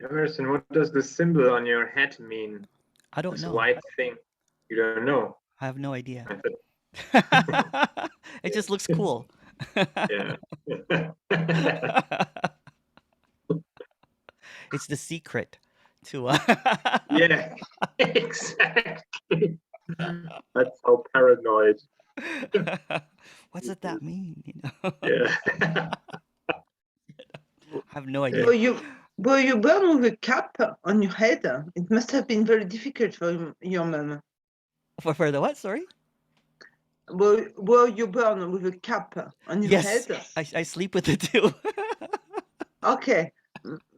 Emerson, what does the symbol on your head mean? I don't This know. white thing. You don't know. I have no idea. I thought, It just looks cool. yeah. It's the secret to Yeah, exactly. That's how paranoid. what's it that mean? Yeah. I have no idea. Yeah. Were you born with a cap on your head? It must have been very difficult for your mom. For the what? Sorry. Were you born with a cap on your Yes, head? I sleep with it too. Okay.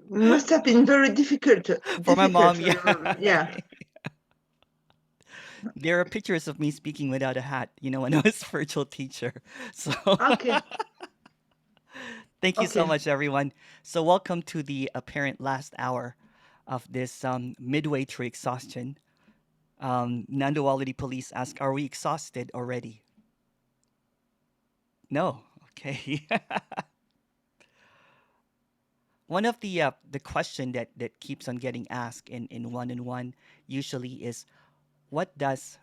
Must have been very difficult. For my mom, for yeah. your mom. Yeah. There are pictures of me speaking without a hat, when I was a spiritual teacher. So Okay. thank you so Okay. much, everyone. So welcome to the apparent last hour of this midway through exhaustion. Non-duality police ask, are we exhausted already? No. Okay. One of the question that keeps on getting asked in one-on-one usually is, what does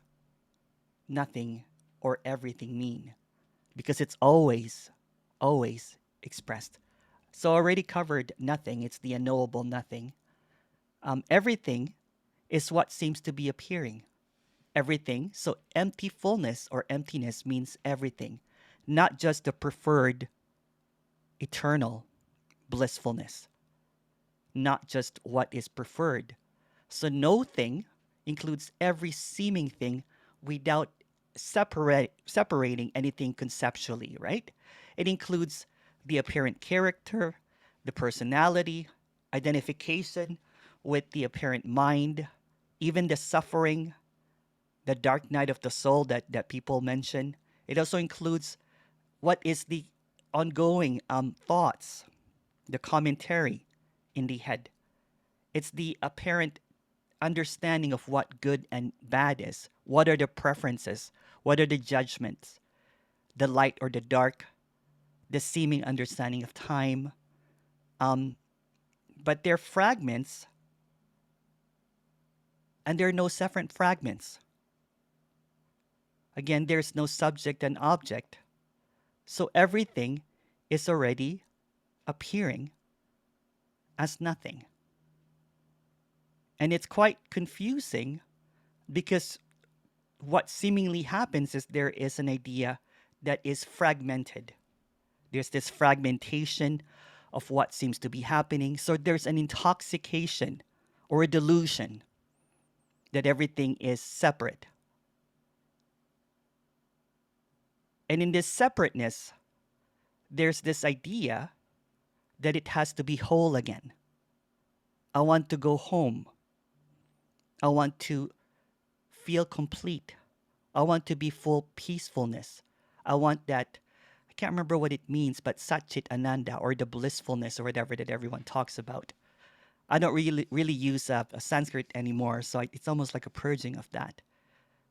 nothing or everything mean? Because it's always expressed. So I already covered nothing. It's the unknowable nothing. Everything is what seems to be appearing. Everything. So empty fullness or emptiness means everything, not just the preferred eternal blissfulness, not just what is preferred. So no thing includes every seeming thing without separating anything conceptually, right? It includes the apparent character, the personality, identification with the apparent mind, even the suffering, the dark night of the soul that people mention. It also includes what is the ongoing thoughts, the commentary in the head. It's the apparent understanding of what good and bad is. What are the preferences? What are the judgments? The light or the dark, the seeming understanding of time. But they're fragments, and there are no separate fragments. Again, there's no subject and object. So everything is already appearing as nothing. And it's quite confusing because what seemingly happens is there is an idea that is fragmented. There's this fragmentation of what seems to be happening. So there's an intoxication or a delusion that everything is separate. And in this separateness, there's this idea that it has to be whole again. I want to go home. I want to feel complete. I want to be full peacefulness. I want that, I can't remember what it means, but Satchit Ananda or the blissfulness or whatever that everyone talks about. I don't really use a Sanskrit anymore, so it's almost like a purging of that.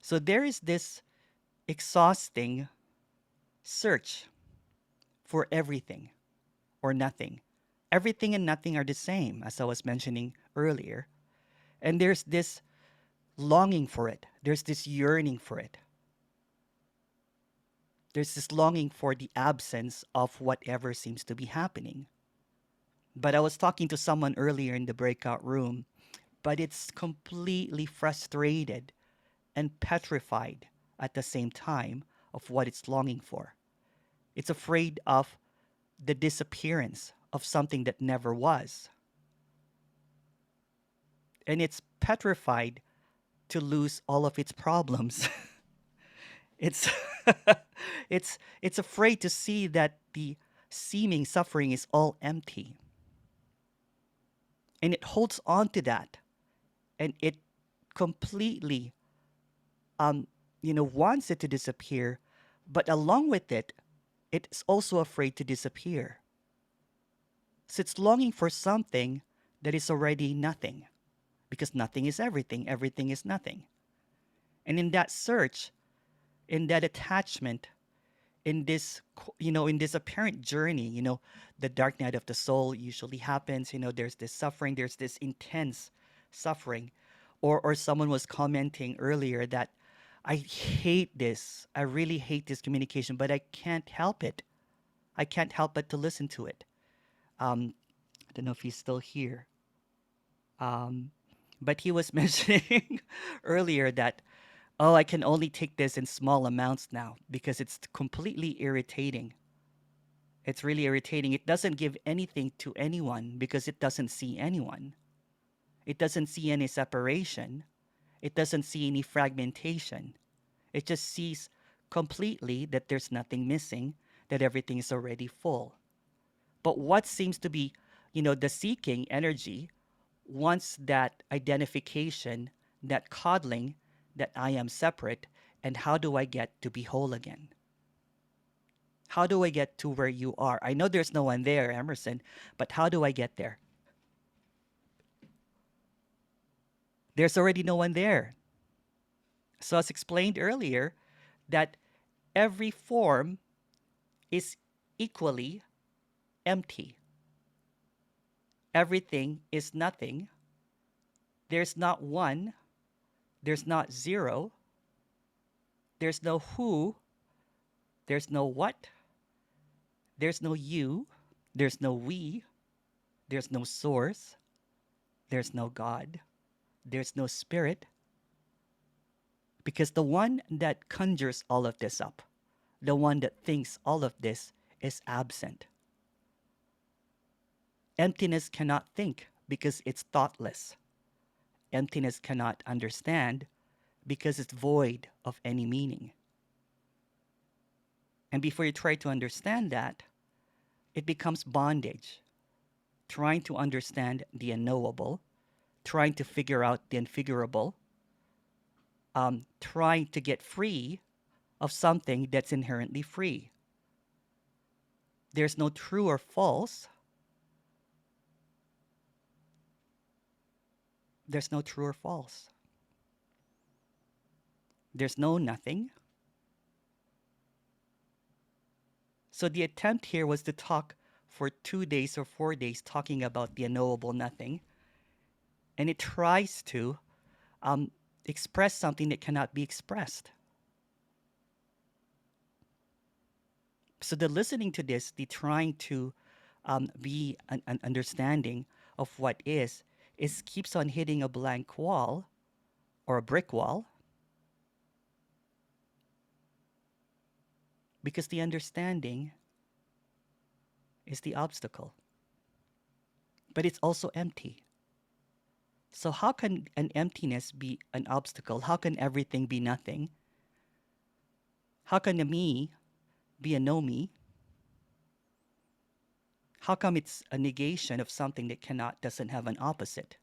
So there is this exhausting search for everything or nothing. Everything and nothing are the same, as I was mentioning earlier. And there's this longing for it. There's this yearning for it. There's this longing for the absence of whatever seems to be happening. But I was talking to someone earlier in the breakout room, but it's completely frustrated and petrified at the same time of what it's longing for. It's afraid of the disappearance of something that never was. And it's petrified to lose all of its problems. It's it's afraid to see that the seeming suffering is all empty. And it holds on to that. And it completely wants it to disappear, but along with it, it's also afraid to disappear. So it's longing for something that is already nothing, because nothing is everything, everything is nothing. And in that search, in that attachment, in this in this apparent journey, the dark night of the soul usually happens. There's this suffering, there's this intense suffering. Or someone was commenting earlier that I hate this, I really hate this communication, but I can't help it. I can't help but to listen to it. I don't know if he's still here. um, but he was mentioning earlier that, oh, I can only take this in small amounts now because it's completely irritating. It's really irritating. It doesn't give anything to anyone because it doesn't see anyone. It doesn't see any separation. It doesn't see any fragmentation. It just sees completely that there's nothing missing, that everything is already full. But what seems to be, the seeking energy wants that identification, that coddling, that I am separate, and how do I get to be whole again? How do I get to where you are? I know there's no one there, Emerson, but how do I get there? There's already no one there. So, as explained earlier, that every form is equally empty. Everything is nothing. There's not one, there's not zero, there's no who, there's no what, there's no you, there's no we, there's no source, there's no God, there's no spirit, because the one that conjures all of this up, the one that thinks all of this, is absent. Emptiness cannot think because it's thoughtless. Emptiness cannot understand because it's void of any meaning. And before you try to understand that, it becomes bondage. Trying to understand the unknowable, trying to figure out the unfigurable, trying to get free of something that's inherently free. There's no true or false. There's no true or false. There's no nothing. So the attempt here was to talk for 2 days or 4 days talking about the unknowable nothing. And it tries to express something that cannot be expressed. So the listening to this, the trying to be an understanding of what is keeps on hitting a blank wall or a brick wall, because the understanding is the obstacle. But it's also empty. So how can an emptiness be an obstacle? How can everything be nothing? How can a me be a no me? How come it's a negation of something that doesn't have an opposite?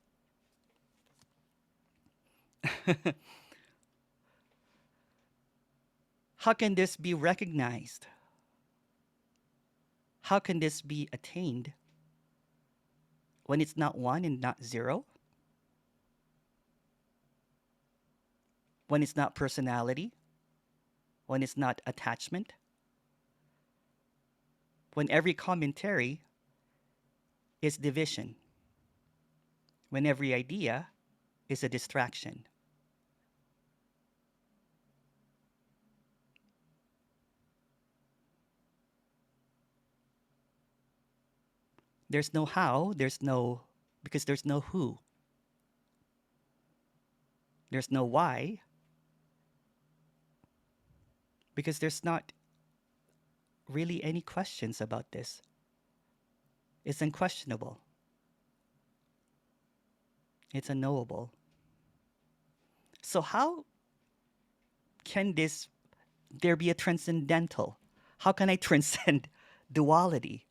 How can this be recognized? How can this be attained when it's not one and not zero? When it's not personality? When it's not attachment? When every commentary is division? When every idea is a distraction? There's no how, because there's no who. There's no why, because there's not really any questions about this. It's unquestionable. It's unknowable. So how can there be a transcendental? How can I transcend duality?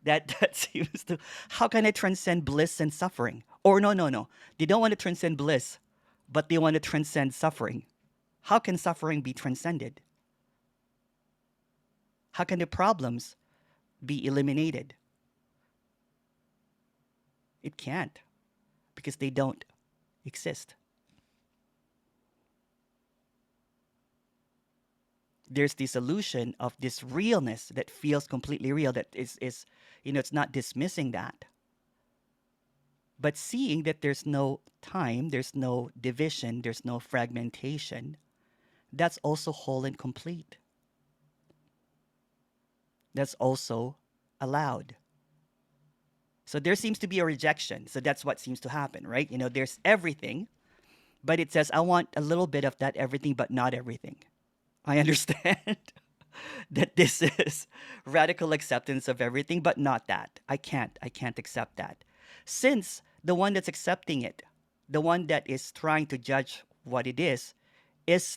that seems to, how can I transcend bliss and suffering? Or no. They don't want to transcend bliss, but they want to transcend suffering. How can suffering be transcended? How can the problems be eliminated? It can't, because they don't exist. there's this illusion of this realness that feels completely real, that is it's not dismissing that, but seeing that there's no time, there's no division, there's no fragmentation. That's also whole and complete. That's also allowed. So there seems to be a rejection. So that's what seems to happen, right? There's everything, but it says, I want a little bit of that everything, but not everything. I understand that this is radical acceptance of everything, but not that. I can't accept that. Since the one that's accepting it, the one that is trying to judge what it is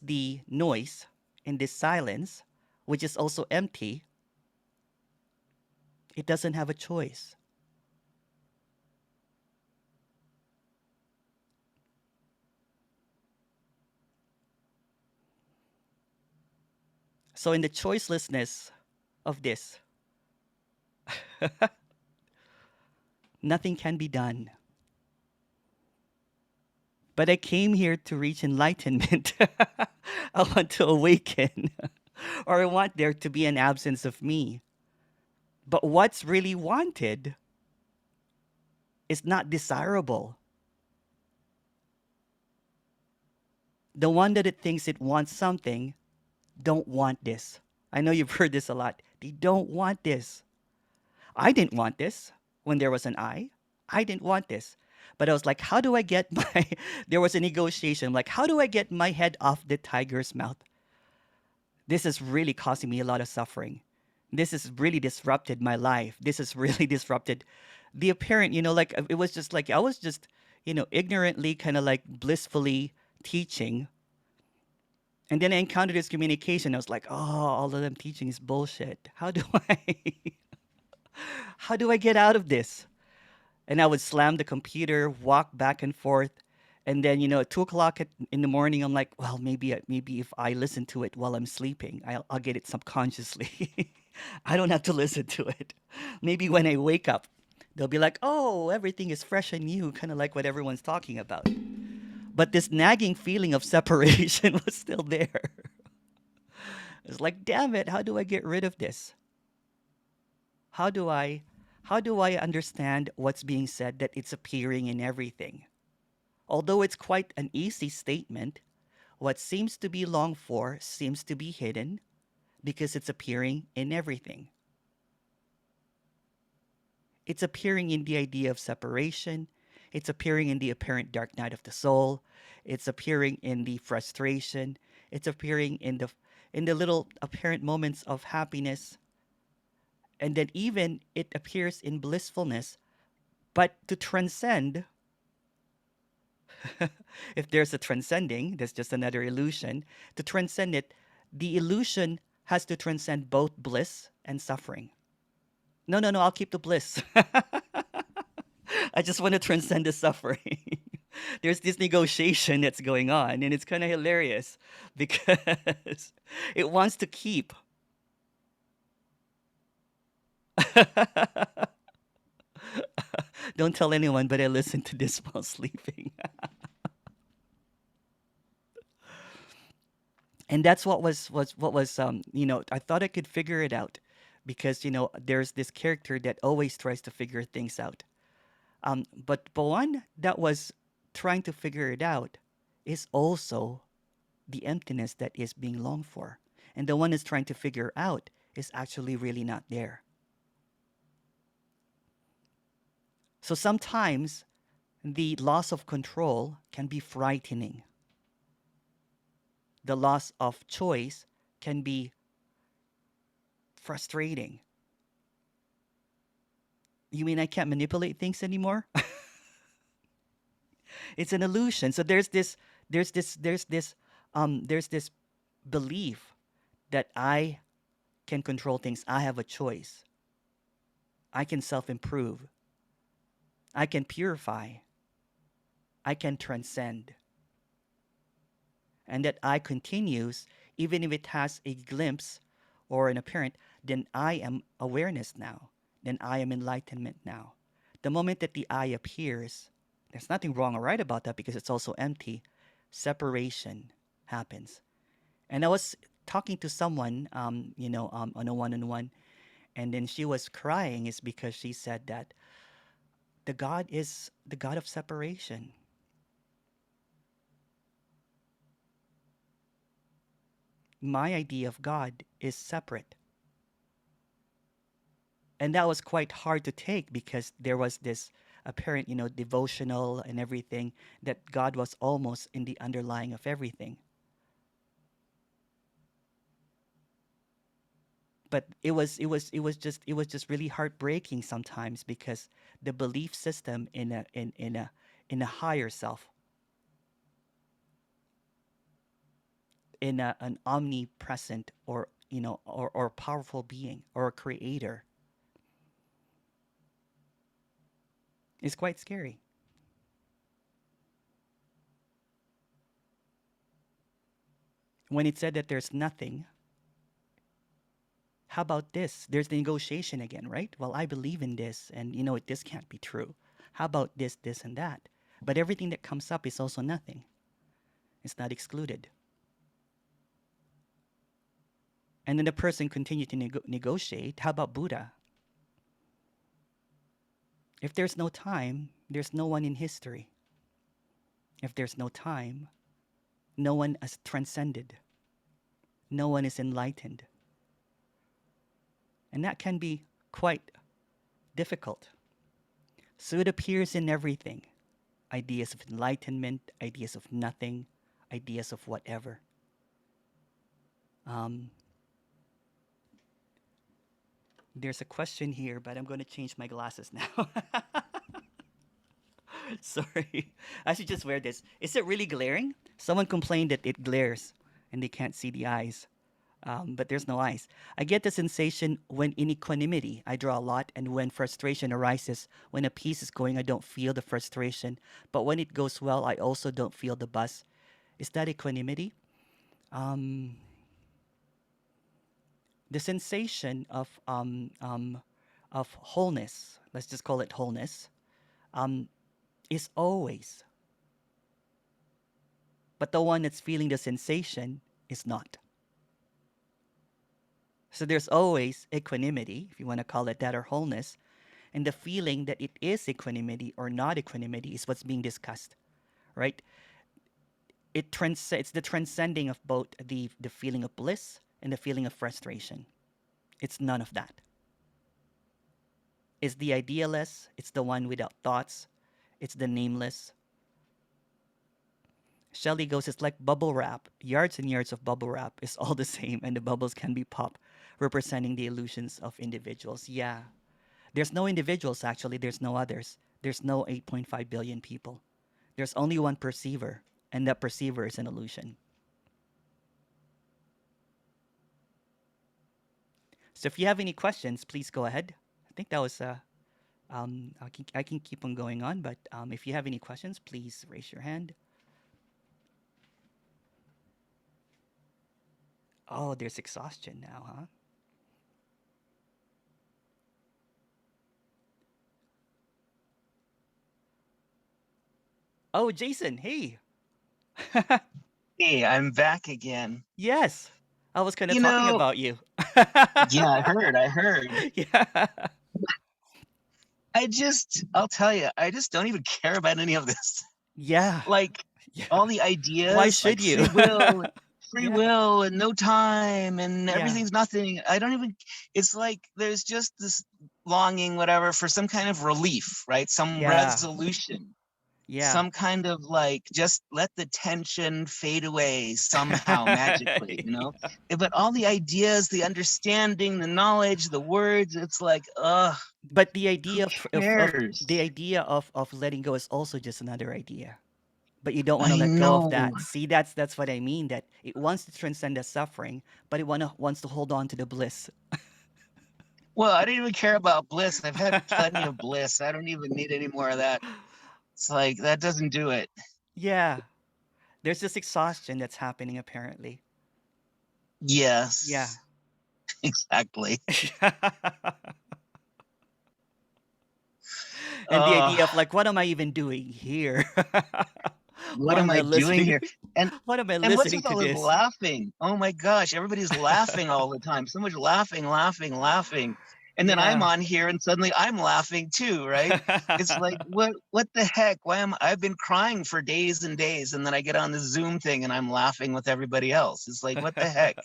the noise in this silence, which is also empty, it doesn't have a choice. So, in the choicelessness of this, nothing can be done. But I came here to reach enlightenment. I want to awaken, or I want there to be an absence of me. But what's really wanted is not desirable. The one that it thinks it wants something don't want this. I know you've heard this a lot. They don't want this. I didn't want this when there was an I. I didn't want this. But I was like, how do I get my there was a negotiation. Like, how do I get my head off the tiger's mouth? This is really causing me a lot of suffering. This has really disrupted my life. This has really disrupted the apparent, like it was just like I was just, ignorantly kind of like blissfully teaching. And then I encountered this communication. I was like, oh, all of them teaching is bullshit. How do I get out of this? And I would slam the computer, walk back and forth. And then, at 2 o'clock in the morning, I'm like, well, maybe if I listen to it while I'm sleeping, I'll get it subconsciously. I don't have to listen to it. Maybe when I wake up, they'll be like, oh, everything is fresh and new, kind of like what everyone's talking about. But this nagging feeling of separation was still there. It's like, damn it, how do I get rid of this? How do I understand what's being said, that it's appearing in everything? Although it's quite an easy statement, what seems to be longed for seems to be hidden because it's appearing in everything. It's appearing in the idea of separation. It's appearing in the apparent dark night of the soul. It's appearing in the frustration. It's appearing in the little apparent moments of happiness. And then even it appears in blissfulness. But to transcend, if there's a transcending, there's just another illusion. To transcend it, the illusion has to transcend both bliss and suffering. No, I'll keep the bliss. I just want to transcend the suffering. There's this negotiation that's going on, and it's kind of hilarious because it wants to keep. Don't tell anyone, but I listen to this while sleeping. And that's what was I thought I could figure it out because there's this character that always tries to figure things out. But the one that was trying to figure it out is also the emptiness that is being longed for. And the one is trying to figure out is actually really not there. So sometimes the loss of control can be frightening. The loss of choice can be frustrating. You mean I can't manipulate things anymore? It's an illusion. So there's this belief that I can control things. I have a choice. I can self-improve. I can purify. I can transcend. And that I continues, even if it has a glimpse or an apparent, then I am awareness now. Then I am enlightenment now. The moment that the I appears, there's nothing wrong or right about that because it's also empty. Separation happens. And I was talking to someone, on a one-on-one, and then she was crying is because she said that the God is the God of separation. My idea of God is separate. And that was quite hard to take because there was this apparent, devotional and everything, that God was almost in the underlying of everything. But it was just really heartbreaking sometimes because the belief system in a higher self, in an omnipresent, or powerful being or a creator, is quite scary. When it said that there's nothing, how about this? There's the negotiation again, right? Well, I believe in this, and this can't be true. How about this, and that? But everything that comes up is also nothing. It's not excluded. And then the person continued to negotiate. How about Buddha? If there's no time, there's no one in history. If there's no time, no one has transcended. No one is enlightened. And that can be quite difficult. So it appears in everything: ideas of enlightenment, ideas of nothing, ideas of whatever. Um, there's a question here, but I'm going to change my glasses now. Sorry. I should just wear this. Is it really glaring? Someone complained that it glares and they can't see the eyes. But there's no eyes. I get the sensation when in equanimity, I draw a lot, and when frustration arises, when a piece is going, I don't feel the frustration. But when it goes well, I also don't feel the buzz. Is that equanimity? Um, the sensation of wholeness, let's just call it wholeness, um, is always. But the one that's feeling the sensation is not. So there's always equanimity, if you want to call it that, or wholeness. And the feeling that it is equanimity or not equanimity is what's being discussed, right? It's the transcending of both the feeling of bliss and the feeling of frustration. It's none of that. It's the idealist, it's the one without thoughts, it's the nameless. Shelley goes, it's like bubble wrap. Yards and yards of bubble wrap is all the same, and the bubbles can be popped, representing the illusions of individuals. Yeah. There's no individuals, actually. There's no others. There's no 8.5 billion people. There's only one perceiver, and that perceiver is an illusion. So if you have any questions, please go ahead. I think that was I can keep on going on, but if you have any questions, please raise your hand. Oh, there's exhaustion now, huh? Oh, Jason, hey. Hey, I'm back again. Yes. I was kind of You talking know, about you. yeah, I heard. Yeah. I'll tell you, I just don't even care about any of this. Yeah. Like Yeah. all the Why ideas, should like you? free Yeah. will and no time and Yeah. everything's nothing. I don't even, it's like there's just this longing, whatever, for some kind of relief, right? Some Yeah. resolution. Yeah. Some kind of like just let the tension fade away somehow magically, But all the ideas, the understanding, the knowledge, the words, it's like, But the who idea of the cares? idea of letting go is also just another idea. But you don't want to I let go of know. that. See, that's what I mean. That it wants to transcend the suffering, but it wants to hold on to the bliss. Well, I don't even care about bliss. I've had plenty of bliss. I don't even need any more of that. It's like that doesn't do it. Yeah. There's this exhaustion that's happening apparently. Yeah. Yes, exactly. And the Uh, idea of like, what am I even doing here? what Why am am I I doing listening? here? And What am I and what's listening with to all this this? laughing? Oh my gosh, everybody's laughing all the time. So much laughing, laughing, laughing. And then I'm Yeah. on here and suddenly I'm laughing too, right? It's like, what the heck? Why am I've been crying for days and days, and then I get on the Zoom thing and I'm laughing with everybody else. It's like, what the heck?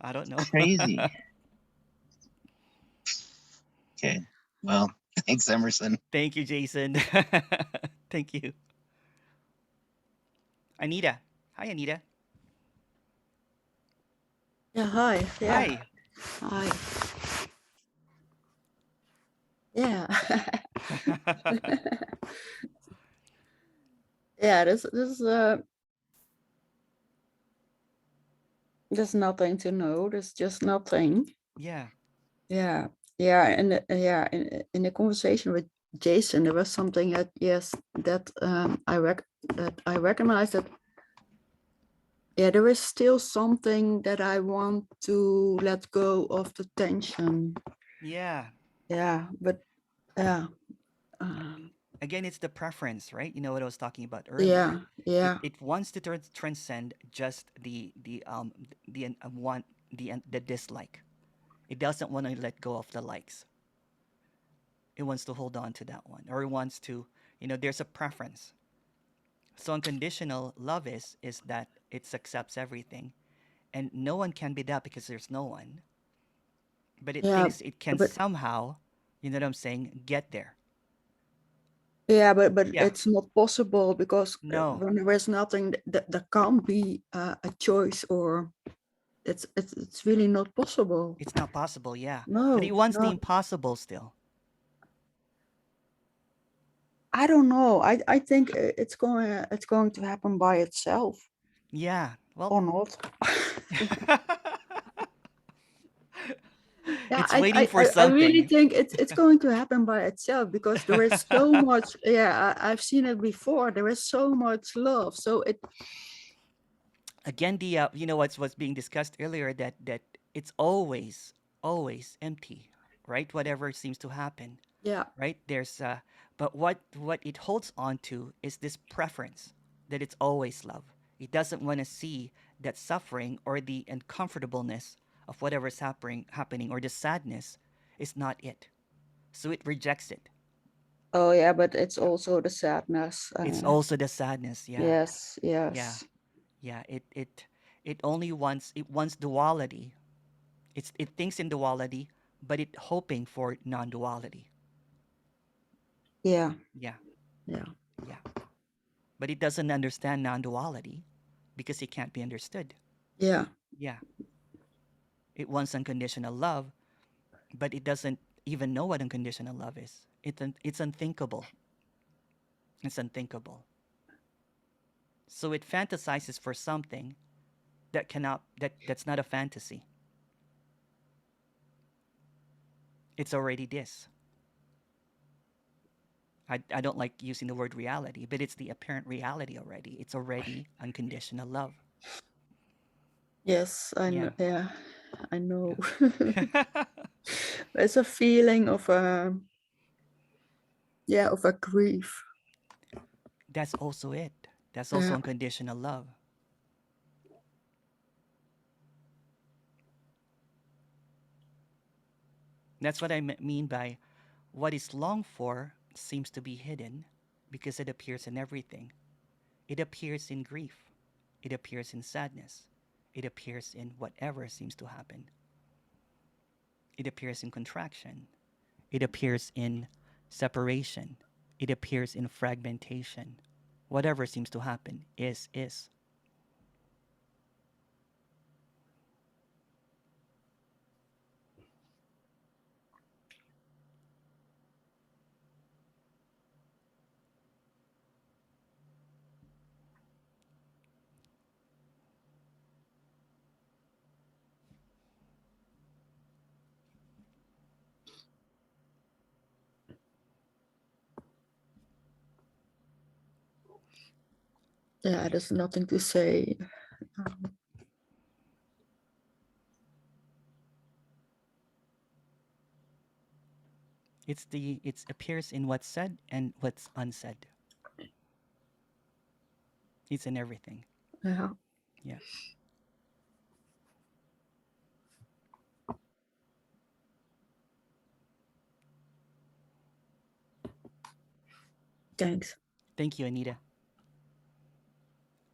I don't know. Crazy. Okay. Well, thanks, Emerson. Thank you, Jason. Thank you. Anita. Hi, Anita. Yeah, hi. Yeah, Hi. hi. Yeah. Yeah, there's nothing to know. There's just nothing. Yeah. Yeah. Yeah, and yeah, in the conversation with Jason, there was something that I recognize that yeah, there is still something that I want to let go of the tension. Yeah. Yeah, but yeah. Um, Again, it's the preference, right? You know what I was talking about yeah, earlier. yeah. It wants to transcend just the dislike. It doesn't want to let go of the likes. It wants to hold on to that one, or it wants to, there's a preference. So unconditional love is that it accepts everything, and no one can be that because there's no one. But it Yeah, thinks it can but somehow, you know what I'm saying, get there. yeah, but Yeah. it's not possible because No, when there is nothing that can't be a choice, or it's really not possible. it's not possible. Yeah, but he No, wants the no, impossible still. I don't know. I think it's going to happen by itself Yeah. Well, or not. Yeah, it's waiting for I really something. think it's going to happen by itself because there is so much. Yeah, I've seen it before. There is so much love. So it Again, the what's being discussed earlier, that it's always empty, right? Whatever seems to happen, yeah right? There's but what it holds on to is this preference that it's always love. It doesn't want to see that suffering or the uncomfortableness of whatever's happening, or the sadness is not it. So it rejects it. oh yeah, but it's also the sadness. It's also the sadness. Yeah. Yes, Yeah. yes. Yeah. It wants duality. It thinks in duality, but it hoping for non-duality. Yeah, Yeah. yeah, Yeah. But it doesn't understand non-duality because it can't be understood. yeah, Yeah. It wants unconditional love, but it doesn't even know what unconditional love is. It's unthinkable. It's unthinkable. So it fantasizes for something that's not a fantasy. It's already this. I don't like using the word reality, but it's the apparent reality already. It's already unconditional love. yes. I Yeah. know. Yeah, I know. Yeah. It's a feeling of of a grief. That's also it. That's also Yeah, unconditional love. That's what I mean by what is longed for seems to be hidden because it appears in everything. It appears in grief. It appears in sadness. It appears in whatever seems to happen. It appears in contraction. It appears in separation. It appears in fragmentation. Whatever seems to happen is. yeah. There's nothing to say. It appears in what's said and what's unsaid. It's in everything. Yeah. Yeah. Thanks. Thank you, Anita.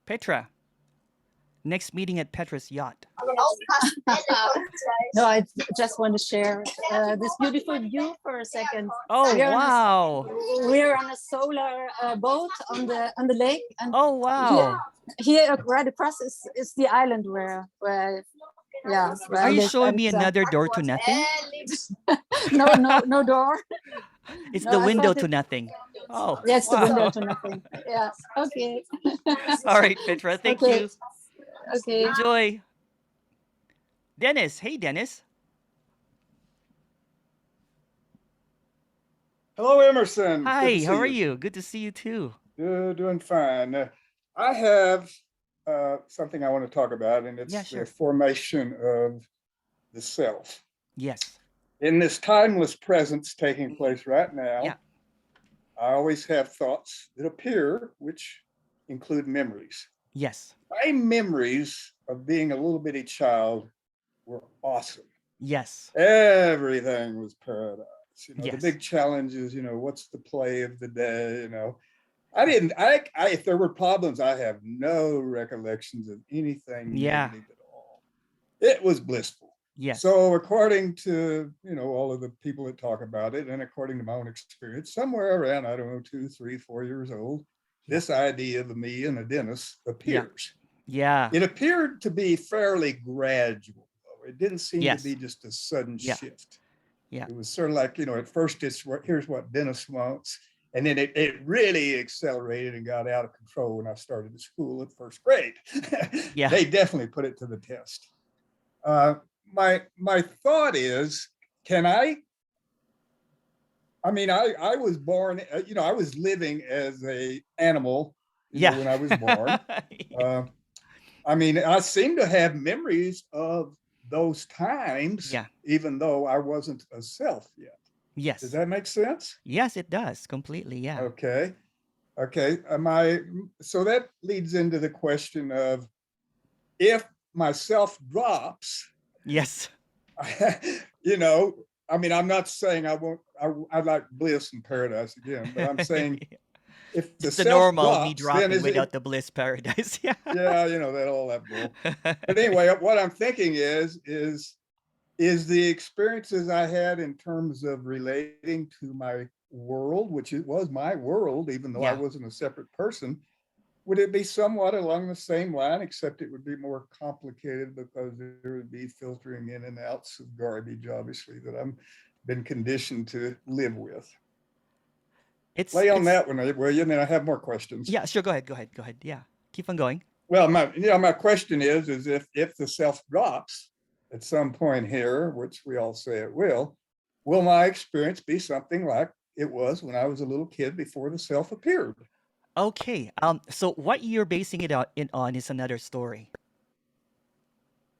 Petra. Next meeting at Petra's yacht. No, I just want to share this beautiful view for a second. Oh, wow. We're on a solar boat on the lake, and Oh, wow. here right across is the island where yeah. Where Are I you live, showing and, me another door to nothing? no door. It's No, the I window thought to nothing. Oh, That's the window wow. to nothing. Yeah. Okay. All right, Petra. Thank Okay. you. Okay. Enjoy. Dennis. Hey, Dennis. Hello, Emerson. Good to Hi, see how are you. you? Good to see you too. Doing fine. I have something I want to talk about, and it's Yeah, sure. the formation of the self. Yes. In this timeless presence taking place right now, Yeah. I always have thoughts that appear, which include memories. Yes. My memories of being a little bitty child were awesome. Yes. Everything was paradise. You know, Yes. the big challenge is, what's the play of the day, if there were problems, I have no recollections of anything Yeah. negative at all. It was blissful. Yes. So according to, all of the people that talk about it, and according to my own experience, somewhere around, I don't know, 2, 3, 4 years old, this idea of me and a dentist appears. Yeah. It appeared to be fairly gradual, though. It didn't seem Yes. to be just a sudden Yeah. shift. Yeah. It was sort of like, at first it's here's what Dennis wants. And then it really accelerated and got out of control when I started the school at first grade. Yeah. They definitely put it to the test. My thought is, can I was born, I was living as a animal, Yeah. when I was born. I seem to have memories of those times, Yeah. even though I wasn't a self yet. Yes. Does that make sense? Yes, it does. Completely. Yeah. Okay. So that leads into the question of, if myself drops, Yes. I'm not saying I'd like bliss and paradise again, but I'm saying if the It's the self normal me drops, then dropping without the bliss paradise. Yeah. yeah, all that bull. But anyway, what I'm thinking is the experiences I had in terms of relating to my world, which it was my world, even though I Yeah. wasn't a separate person, would it be somewhat along the same line, except it would be more complicated because there would be filtering in and outs of garbage, obviously, that I've been conditioned to live with. Lay on that one, will you? And then I have more questions. Yeah, sure. Go ahead. Yeah. Keep on going. Well, my question is if the self drops at some point here, which we all say it will my experience be something like it was when I was a little kid before the self appeared? Okay. So what you're basing it on is another story.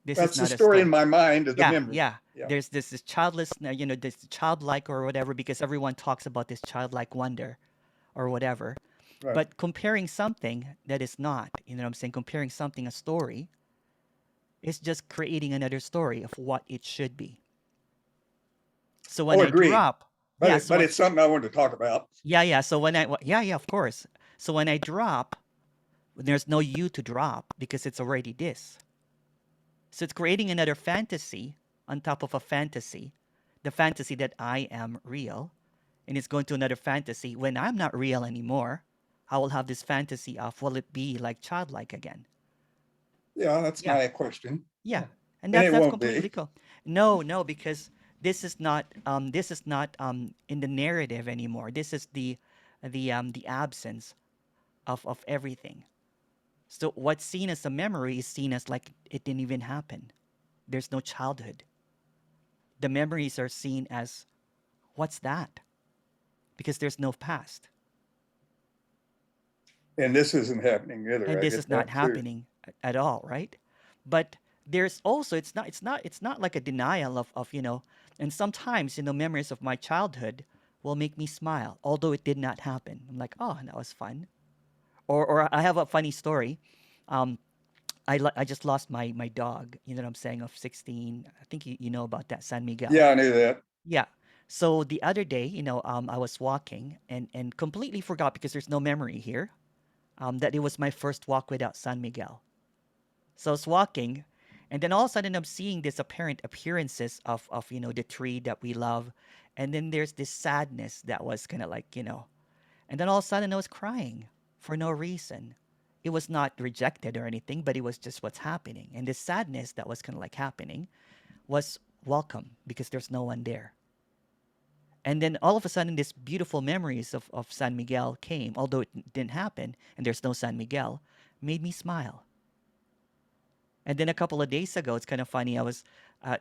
That's the story in my mind of the memory. Yeah. There's this childless, this childlike or whatever, because everyone talks about this childlike wonder or whatever. Right. But comparing something that is not, what I'm saying, comparing something, a story, is just creating another story of what it should be. So when I drop, but it's something I wanted to talk about. Yeah. So when of course. So when I drop, there's no you to drop because it's already this. So it's creating another fantasy on top of a fantasy, the fantasy that I am real, and it's going to another fantasy. When I'm not real anymore, I will have this fantasy of, will it be like childlike again? Yeah, that's my question. Yeah, and it that's won't completely be. cool. No, because this is not in the narrative anymore. This is the absence of everything. So what's seen as a memory is seen as like it didn't even happen. There's no childhood. The memories are seen as, what's that? Because there's no past. And this isn't happening either. And this is not happening at all, right? But there's also, it's not like a denial of and sometimes, memories of my childhood will make me smile, although it did not happen. I'm like, oh, that was fun. Or I have a funny story. Um, I just lost my dog. You know what I'm saying? Of 16. I think you know about that, San Miguel. Yeah, I knew that. Yeah. So the other day, I was walking and completely forgot because there's no memory here. That it was my first walk without San Miguel. So I was walking, and then all of a sudden I'm seeing this apparent appearances of the tree that we love, and then there's this sadness that was kind of like, and then all of a sudden I was crying for no reason. It was not rejected or anything, but it was just what's happening. And this sadness that was kind of like happening was welcome because there's no one there. And then all of a sudden, this beautiful memories of San Miguel came, although it didn't happen, and there's no San Miguel, made me smile. And then a couple of days ago, it's kind of funny.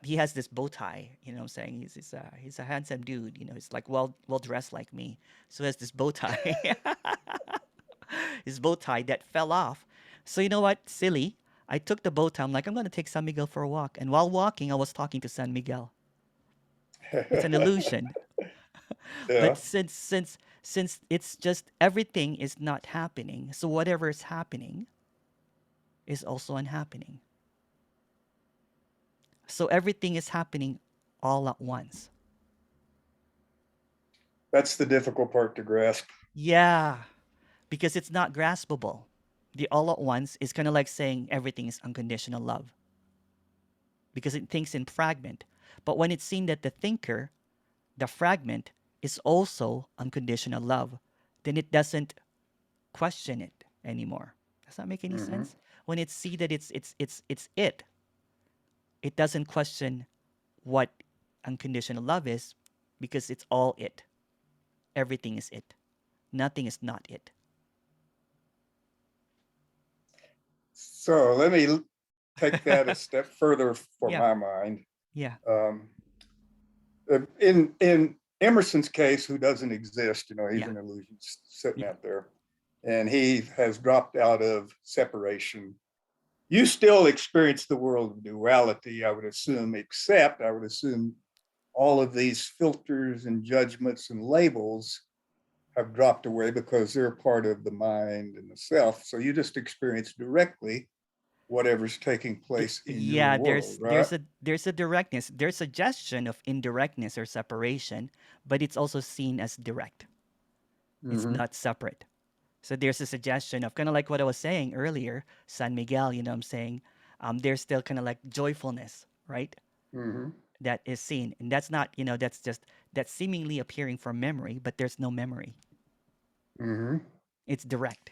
He has this bow tie. You know what I'm saying? He's a handsome dude. He's like well dressed like me. So he has this bow tie. His bow tie that fell off. So you know what? Silly. I took the bow tie. I'm like, I'm going to take San Miguel for a walk. And while walking, I was talking to San Miguel. It's an illusion. Yeah. But since it's just everything is not happening, so whatever is happening is also unhappening. So everything is happening all at once. That's the difficult part to grasp. Yeah, because it's not graspable. The all at once is kind of like saying everything is unconditional love, because it thinks in fragment. But when it's seen that the thinker, the fragment, is also unconditional love, then it doesn't question it anymore. Does that make any sense? When it see that it's it doesn't question what unconditional love is, because it's all it. Everything is it. Nothing is not it. So let me take that a step further for Yeah. my mind. Yeah. In Emerson's case, who doesn't exist, he's Yeah. an illusion sitting Yeah. out there, and he has dropped out of separation. You still experience the world of duality, I would assume, except I would assume all of these filters and judgments and labels have dropped away because they're part of the mind and the self. So you just experience directly whatever's taking place in Yeah, your world, right? there's a directness. There's a suggestion of indirectness or separation, but it's also seen as direct. It's not separate. So there's a suggestion of kind of like what I was saying earlier, San Miguel, you know what I'm saying? There's still kind of like joyfulness, right? That is seen. And that's not, that's seemingly appearing from memory, but there's no memory. It's direct.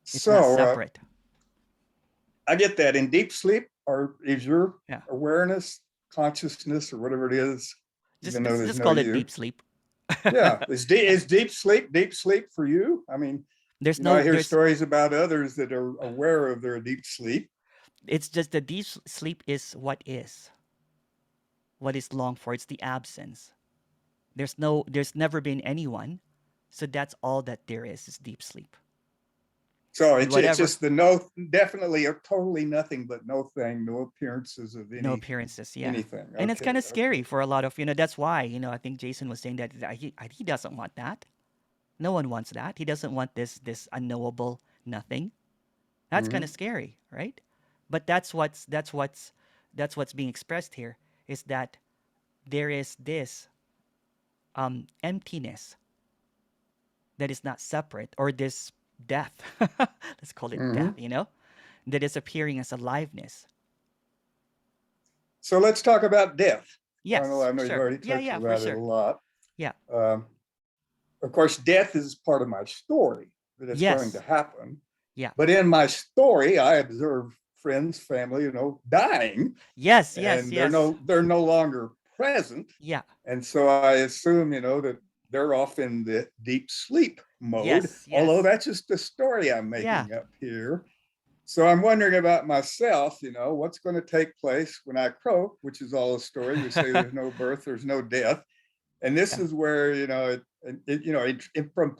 It's not So separate. I get that. In deep sleep, or is your Yeah. awareness, consciousness, or whatever it is, even though there's Just no call it you. deep sleep. Yeah, is deep sleep for you? I mean, I hear stories about others that are aware of their deep sleep. It's just the deep sleep is what is longed for. It's the absence. There's never been anyone, so that's all that there is deep sleep. So it's just the definitely or totally nothing but no thing, no appearances of any. No appearances, yeah. Anything. And it's kind of scary for a lot of, that's why, I think Jason was saying that he doesn't want that. No one wants that. He doesn't want this unknowable nothing. That's kind of scary, right? But that's what's being expressed here, is that there is this emptiness that is not separate, or this death, let's call it death, that is appearing as aliveness. So let's talk about death. Yes, I know sure. you've already touched about it a lot. Yeah. Of course, death is part of my story, that it's going to happen. Yeah. But in my story, I observe friends, family, dying. Yes. They're no longer present. Yeah. And so I assume, that they're off in the deep sleep mode. Yes. Although that's just a story I'm making up here. So I'm wondering about myself, what's going to take place when I croak, which is all a story. We say there's no birth, there's no death. And this is where, from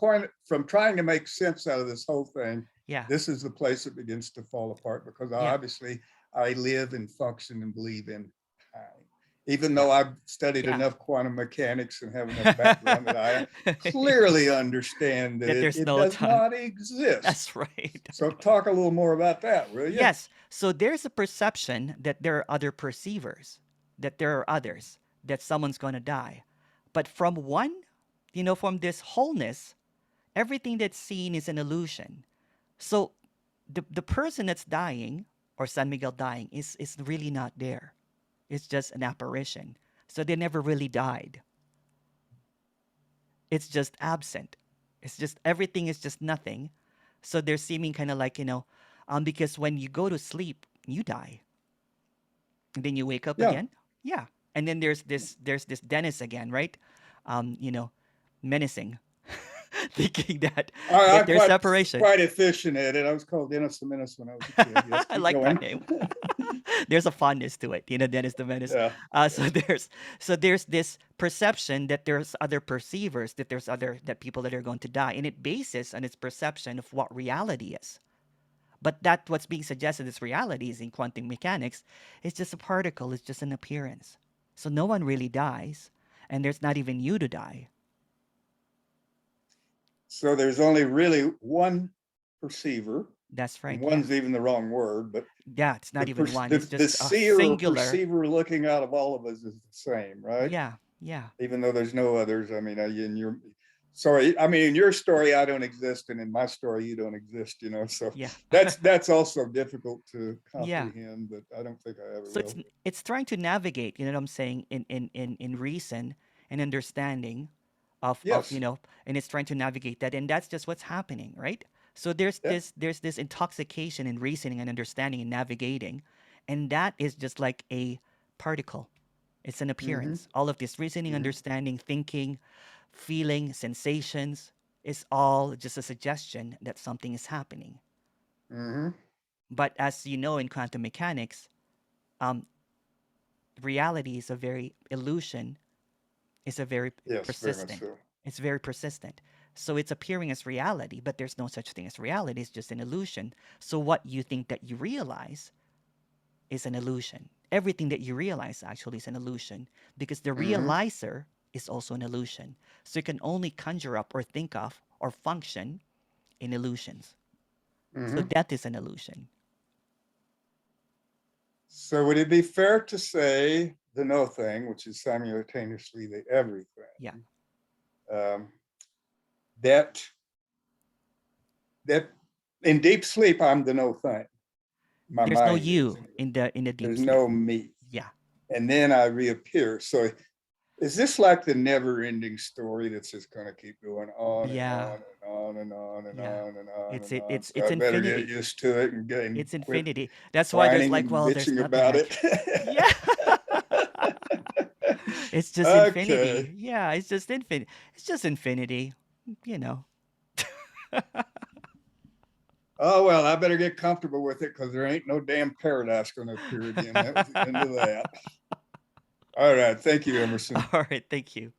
trying to make sense out of this whole thing, this is the place it begins to fall apart, because obviously I live and function and believe in time. even though I've studied Yeah. enough quantum mechanics and have enough background that I clearly understand that there's it no does time. not exist. That's right. So talk a little more about that, will you? Yes. So there's a perception that there are other perceivers, that there are others, that someone's going to die. But from one, from this wholeness, everything that's seen is an illusion. So the person that's dying, or San Miguel dying, is really not there. It's just an apparition. So they never really died. It's just absent. It's just everything is just nothing. So they're seeming kind of like, because when you go to sleep, you die. And then you wake up again. Yeah. And then there's this Dennis again, right? Menacing. Thinking that there's separation. Quite efficient at it. I was called Dennis the Menace when I was a kid. Yes, I like that name. There's a fondness to it, Dennis the Menace. Yeah. So there's this perception that there's other perceivers, that people that are going to die, and it bases on its perception of what reality is. But that what's being suggested as reality is in quantum mechanics. It's just a particle. It's just an appearance. So no one really dies, and there's not even you to die. So there's only really one perceiver. That's right. And one's even the wrong word, but yeah, it's not even one. It's just the seer singular. or perceiver looking out of all of us is the same, right? Yeah. Even though there's no others. I mean, in your in your story, I don't exist, and in my story, you don't exist. So yeah. that's also difficult to comprehend. But I don't think I ever will. So it's trying to navigate. You know what I'm saying? In reason and understanding of and it's trying to navigate that, and that's just what's happening, right? So there's this intoxication in reasoning and understanding and navigating, and that is just like a particle. It's an appearance. All of this reasoning, understanding, thinking, feeling, sensations is all just a suggestion that something is happening. But as you know, in quantum mechanics, reality is a very illusion. Is a very persistent. Very much so. It's very persistent. So it's appearing as reality, but there's no such thing as reality. It's just an illusion. So what you think that you realize is an illusion. Everything that you realize actually is an illusion, because the realizer is also an illusion. So you can only conjure up or think of or function in illusions. So death is an illusion. So would it be fair to say the no thing, which is simultaneously the everything? Yeah. That in deep sleep, I'm the no thing. There's no you in the deep There's sleep. no me. Yeah. And then I reappear. So is this like the never-ending story that's just going to keep going on and on and on and on and on and on? It's I infinity. better get used to it and get. It's infinity. That's why there's like, well, there's nothing about it. Yeah. It's just infinity. Yeah, it's just infinity. It's just infinity. Oh, well, I better get comfortable with it, because there ain't no damn paradise going to appear again. That was the end of that. All right. Thank you, Emerson. All right. Thank you.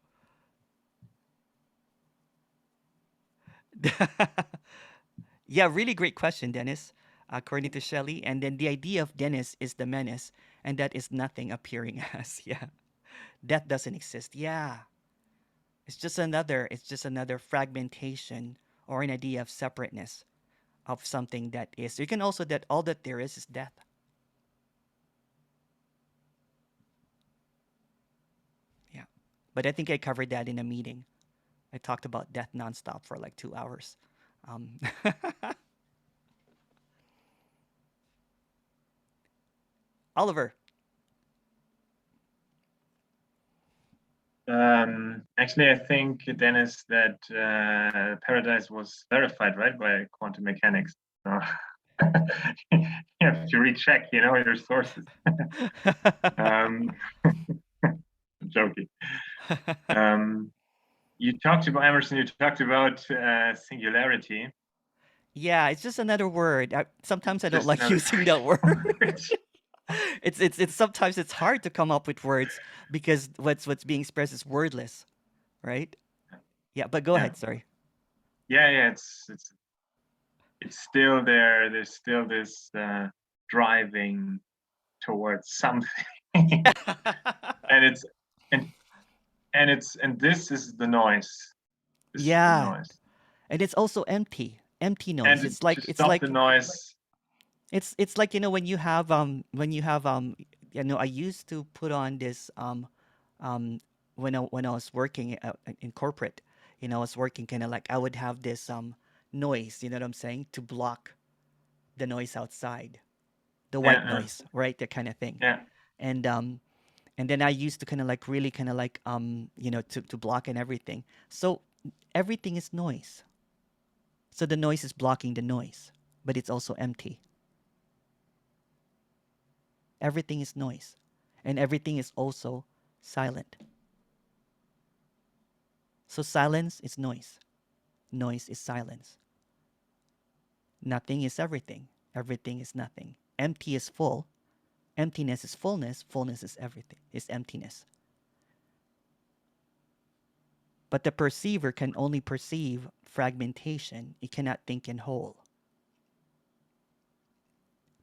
Yeah, really great question, Dennis, according to Shelley. And then the idea of Dennis is the menace, and that is nothing appearing as. Yeah. Death doesn't exist. Yeah. It's just another fragmentation or an idea of separateness of something that is. You can also that all that there is death. Yeah. But I think I covered that in a meeting. I talked about death nonstop for like 2 hours. Oliver. Actually, I think, Dennis, that paradise was verified, right, by quantum mechanics. So you have to recheck, your sources. I'm joking. You talked about Emerson. You talked about singularity. Yeah, it's just another word. Sometimes I don't like using that word. It's sometimes it's hard to come up with words because what's being expressed is wordless, right? Yeah, but go ahead. Sorry. Yeah. It's still there. There's still this driving towards something. and it's and this is the noise. This is the Yeah. noise. And it's also empty noise. And It's like to stop the noise. it's like, you know, when you have you know, I used to put on this when I was working in corporate, you know, I was working kind of like I would have this noise, you know what I'm saying, to block the noise outside, the white noise, right? That kind of thing. Yeah. And then I used to kind of like really kind of like you know, to block and everything. So everything is noise. So the noise is blocking the noise, but it's also empty. Everything is noise, and everything is also silent. So silence is noise. Noise is silence. Nothing is everything. Everything is nothing. Empty is full. Emptiness is fullness. Fullness is everything, is emptiness. But the perceiver can only perceive fragmentation. It cannot think in whole.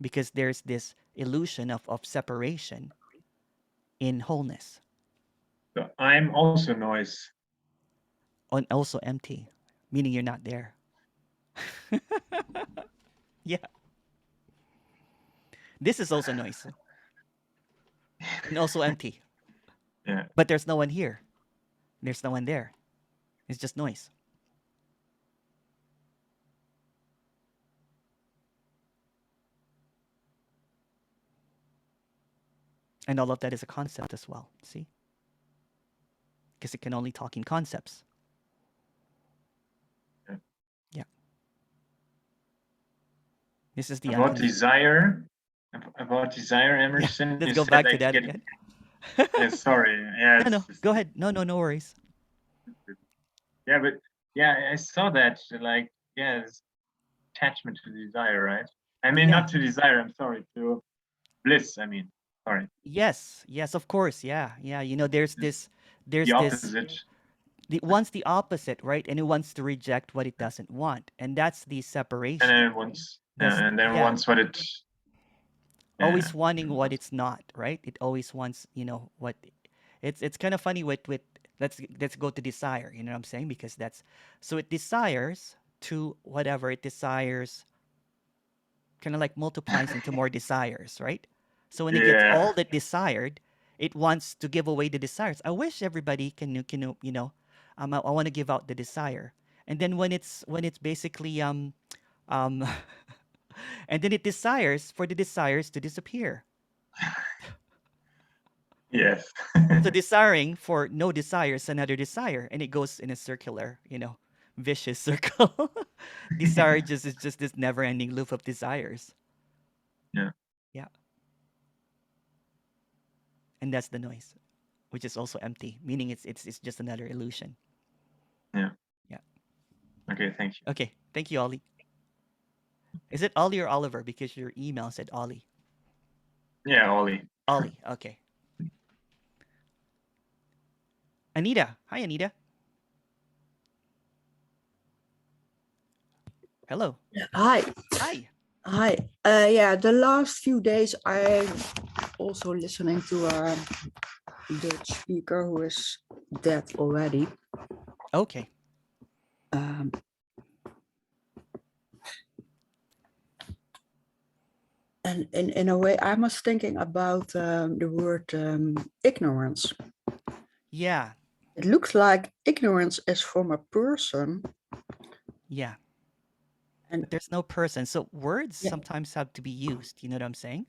Because there's this illusion of separation in wholeness. So I'm also noise. And also empty, meaning you're not there. Yeah. This is also noise. And also empty. Yeah. But there's no one here. There's no one there. It's just noise. And all of that is a concept as well. See? Because it can only talk in concepts. Yeah. This is the About desire, Emerson. Let's you go said back to like that getting- again. Yeah, sorry. Yeah. No, go ahead. No worries. Yeah, but yeah, I saw that. Like, yeah, it's attachment to desire, right? I mean, Yeah. not to desire. I'm sorry, to bliss. I mean, sorry. Yes, of course. Yeah. You know, there's The this opposite. it wants the opposite, right? And it wants to reject what it doesn't want, and that's the separation. And then it wants, That's- and then yeah. wants what it. Always wanting what it's not, right? It always wants, you know, what. It's kind of funny with let's go to desire. You know what I'm saying? Because that's so it desires to whatever it desires. Kind of like multiplies into more desires, right? So when it gets Yeah. all that desired, it wants to give away the desires. I wish everybody can you know, I want to give out the desire, and then when it's basically and then it desires for the desires to disappear. Yes. So desiring for no desire is another desire, and it goes in a circular, you know, vicious circle. Desire is just this never-ending loop of desires. Yeah. And that's the noise, which is also empty, meaning it's just another illusion. Yeah. Yeah. Okay, thank you. Okay, thank you, Ollie. Is it Ollie or Oliver? Because your email said Ollie. Yeah, Ollie. Ollie, okay. Anita. Hi, Anita. Hello. Hi. Hi. Yeah, the last few days I'm also listening to a Dutch speaker who is dead already. Okay. And in a way, I was thinking about the word ignorance. Yeah. It looks like ignorance is from a person. Yeah. And But there's no person. So words Yeah. sometimes have to be used, you know what I'm saying?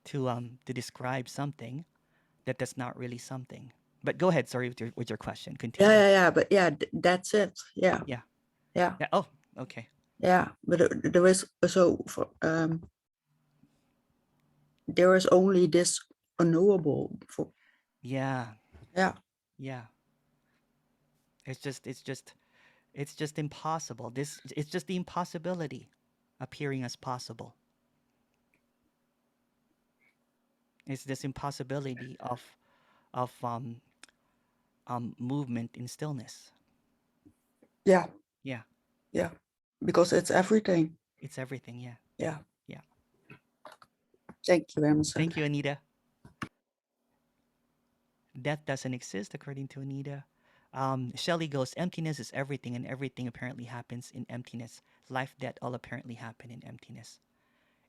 To describe something that that's not really something. But go ahead, sorry with your question. Continue. but yeah, that's it. Yeah. Yeah. Oh, okay. Yeah, but there is so there is only this unknowable for Yeah. yeah. It's just impossible. It's just the impossibility appearing as possible. It's this impossibility of movement in stillness. Yeah. Yeah. Because it's everything. It's everything. Yeah. Yeah. Yeah. Thank you, Emerson. Thank you, Anita. Death doesn't exist, according to Anita. Shelley goes, emptiness is everything, and everything apparently happens in emptiness. Life, death, all apparently happen in emptiness.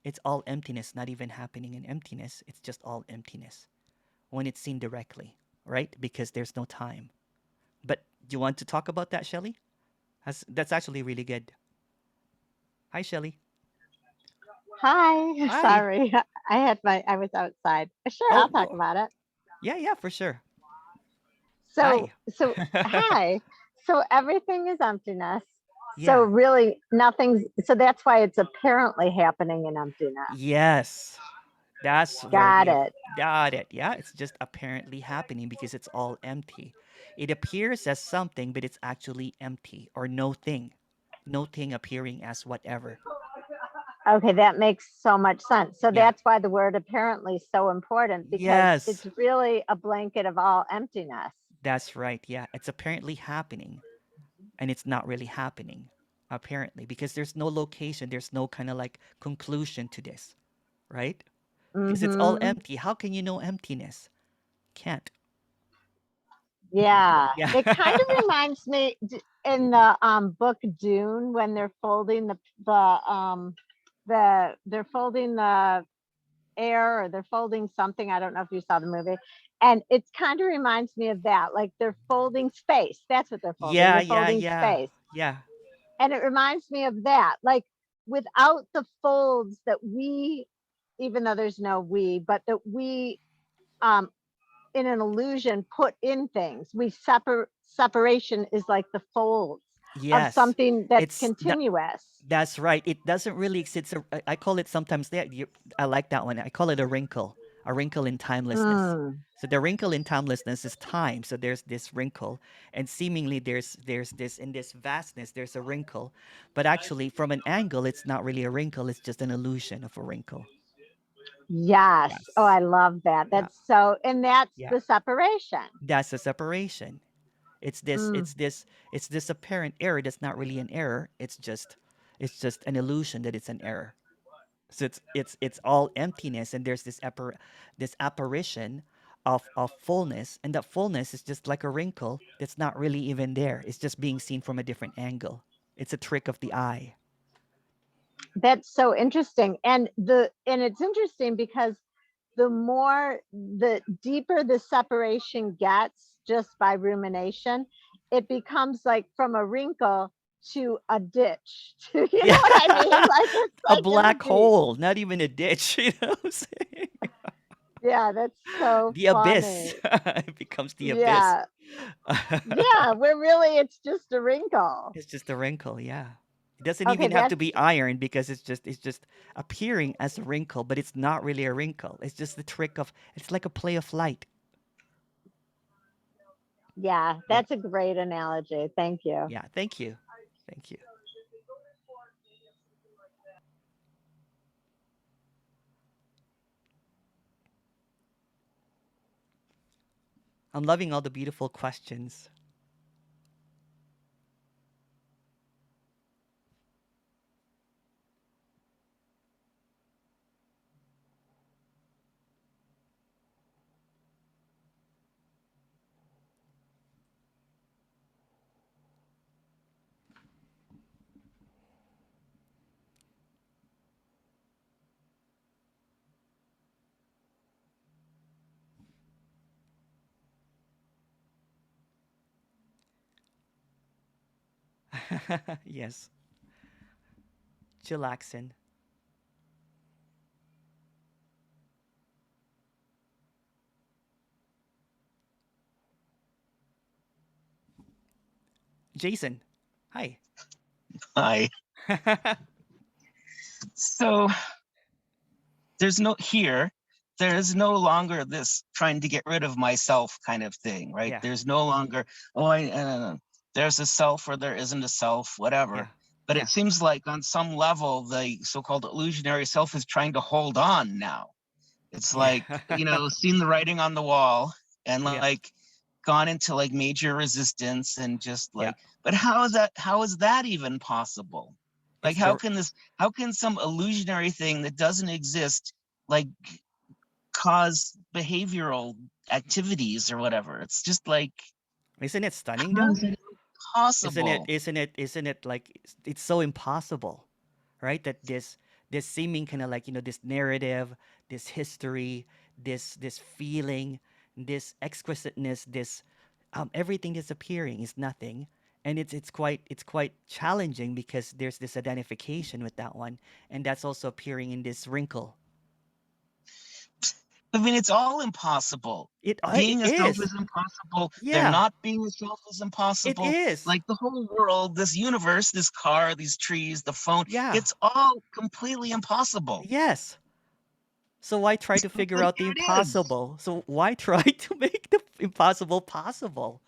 It's all emptiness, not even happening in emptiness. It's just all emptiness when it's seen directly, right? Because there's no time. But do you want to talk about that, Shelley? That's actually really good. Hi, Shelley. Hi, Hi. sorry. I was outside. Sure, Oh, I'll talk about it. yeah, for sure. So, Hi. hi. So everything is emptiness. So Yeah. really so that's why it's apparently happening in emptiness. Yes. That's where Got it. got it. Yeah, it's just apparently happening because it's all empty. It appears as something, but it's actually empty or no thing. No thing appearing as whatever. Okay, that makes so much sense. So Yeah. that's why the word apparently is so important, because Yes. it's really a blanket of all emptiness. That's right. Yeah, it's apparently happening and it's not really happening apparently because there's no location, there's no kind of like conclusion to this, right? Because it's all Mm-hmm. empty. How can you know emptiness? Can't. Yeah, Yeah. it kind of reminds me in the book Dune, when they're folding they're folding the air, or they're folding something. I don't know if you saw the movie, and it kind of reminds me of that. Like they're folding space. That's what they're folding. Yeah, They're yeah, folding yeah. space, Yeah. and it reminds me of that. Like without the folds that we, even though there's no we, but that we um in an illusion put in things. Separation is like the folds of Yes. something that's It's continuous. that's right. It doesn't really exist. I call it sometimes I like that one. I call it a wrinkle in timelessness. Mm. So the wrinkle in timelessness is time. So there's this wrinkle, and seemingly there's this in this vastness. There's a wrinkle, but actually from an angle, it's not really a wrinkle. It's just an illusion of a wrinkle. Yes. Oh, Yes. I love that. Yeah. And that's Yeah. the separation. That's the separation. It's this. Mm. It's this. It's this apparent error that's not really an error. It's just an illusion that it's an error. So it's all emptiness, and there's this apparition of fullness, and that fullness is just like a wrinkle that's not really even there. It's just being seen from a different angle. It's a trick of the eye. That's so interesting. And it's interesting because the deeper the separation gets just by rumination, it becomes like from a wrinkle to a ditch. You know what I mean? Like it's A like black in the deep. hole, not even a ditch. You know what I'm saying? Yeah, that's so The abyss. funny. It becomes the abyss. Yeah. Yeah, where really it's just a wrinkle. It's just a wrinkle, yeah. It doesn't Okay, even have to that's be iron because it's just appearing as a wrinkle, but it's not really a wrinkle. It's just the trick of it's like a play of light. yeah, Yeah. that's a great analogy. Thank you. Yeah, thank you. Thank you. I'm loving all the beautiful questions. Yes. Chillaxin. Jason. Hi. Hi. So there's no longer this trying to get rid of myself kind of thing, right? Yeah. There's no longer, there's a self or there isn't a self, whatever. Yeah. But Yeah. it seems like on some level, the so-called illusionary self is trying to hold on now. It's like, seen the writing on the wall and Yeah. like gone into like major resistance and just Yeah. like, but how is that even possible? Like, It's how can some illusionary thing that doesn't exist, like cause behavioral activities or whatever. It's just like, Isn't it stunning how though? is it possible? Isn't it like it's so impossible, right? That this seeming kind of like, this narrative, this history, this feeling, this exquisiteness, this everything disappearing is nothing. And it's quite challenging because there's this identification with that one, and that's also appearing in this wrinkle. I mean, it's all impossible. It Being a self is. is impossible. There Yeah, not being a self is it impossible. is. Like the whole world, this universe, this car, these trees, the phone, Yeah. it's all completely impossible. Yes. So why try to But figure out the here it is. impossible? So why try to make the impossible possible?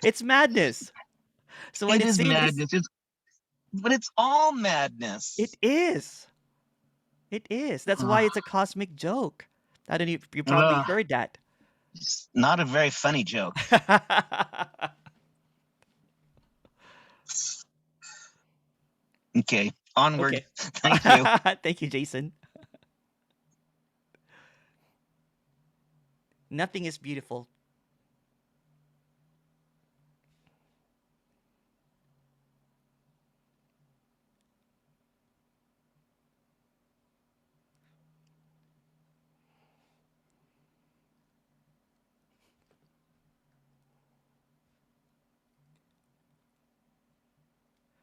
It's madness. So when It it is seems madness. But it's all madness. it is. It is. That's why it's a cosmic joke. I don't know if you probably Ugh, heard that. it's not a very funny joke. Okay, onward. Okay. Thank you. Thank you, Jason. Nothing is beautiful.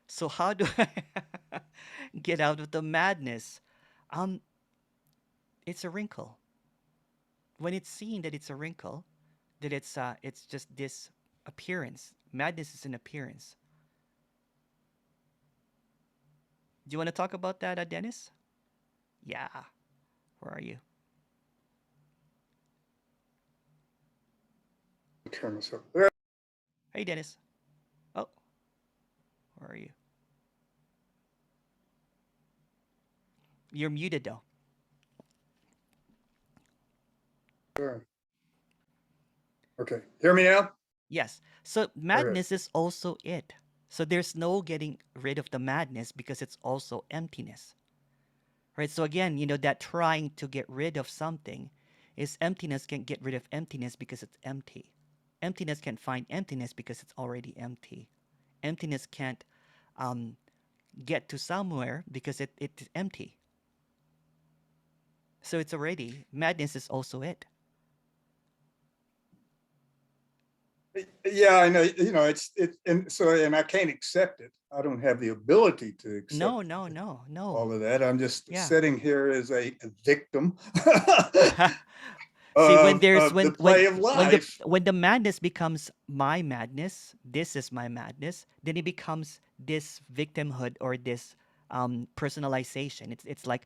So how do I get out of the madness? Um, it's a wrinkle. When it's seen that it's a wrinkle, that it's just this appearance. Madness is an appearance. Do you want to talk about that, Dennis? Yeah. Where are you? Turn this up. There. Hey, Dennis. Oh, where are you? You're muted though. Okay, hear me now? Yes. So Okay. madness is also it. So there's no getting rid of the madness because it's also emptiness. Right? So again, that trying to get rid of something is emptiness can't get rid of emptiness because it's empty. Emptiness can't find emptiness because it's already empty. Emptiness can't get to somewhere because it's empty. So it's already, madness is also it. Yeah, I know. And I can't accept it. I don't have the ability to accept No. all of that. I'm just Yeah. sitting here as a victim. See, when there's of the play of life. when the madness becomes my madness, this is my madness, then it becomes this victimhood or this personalization. It's like